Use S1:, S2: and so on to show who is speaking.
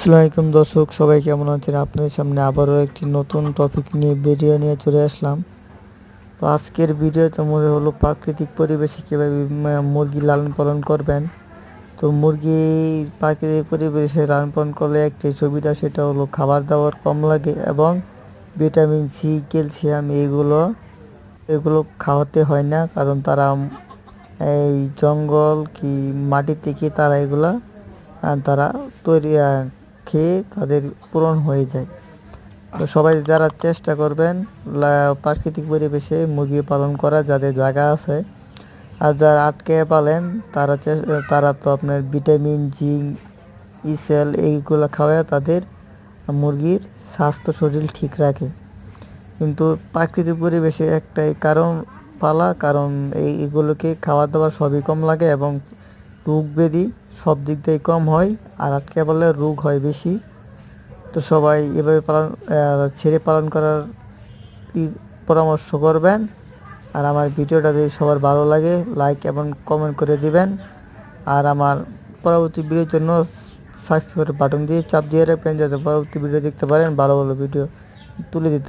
S1: আসসালামু আলাইকুম দর্শক, সবাই কেমন আছেন? আপনাদের সামনে আবারও একটি নতুন টপিক নিয়ে ভিডিও নিয়ে চলে আসলাম। তো আজকের ভিডিওতে মনে হলো প্রাকৃতিক পরিবেশে কীভাবে মুরগি লালন পালন করবেন। তো মুরগি প্রাকৃতিক পরিবেশে লালন পালন করলে একটি সুবিধা, সেটা হলো খাবার দাবার কম লাগে এবং ভিটামিন সি, ক্যালসিয়াম এগুলো খাওয়াতে হয় না, কারণ তারা এই জঙ্গল কি মাটি থেকে তারা এগুলা তারা তৈরি খেয়ে তাদের পূরণ হয়ে যায়। তো সবাই যারা চেষ্টা করবেন প্রাকৃতিক পরিবেশে মুরগি পালন করা, যাদের জায়গা আছে, আর যারা আটকে পালেন তারা তো আপনার ভিটামিন জিঙ্ক, ইসেল এইগুলো খাওয়ায় তাদের মুরগির স্বাস্থ্য শরীর ঠিক রাখে। কিন্তু প্রাকৃতিক পরিবেশে একটাই কারণ এইগুলোকে খাওয়া দাওয়া সবই কম লাগে এবং রোগ ব্যাধি সব দিক দিয়েই কম হয়, আর আটকে পড়লে রোগ হয় বেশি। তো সবাই এভাবে ছেড়ে পালন করার পরামর্শ করবেন। আর আমার ভিডিওটা যদি সবার ভালো লাগে, লাইক এবং কমেন্ট করে দিবেন। আর আমার পরবর্তী ভিডিওর জন্য সাবস্ক্রাইব বাটন দিয়ে চাপ দিয়ে রাখবেন, যাতে পরবর্তী ভিডিও দেখতে পারেন, ভালো ভালো ভিডিও তুলে দিতে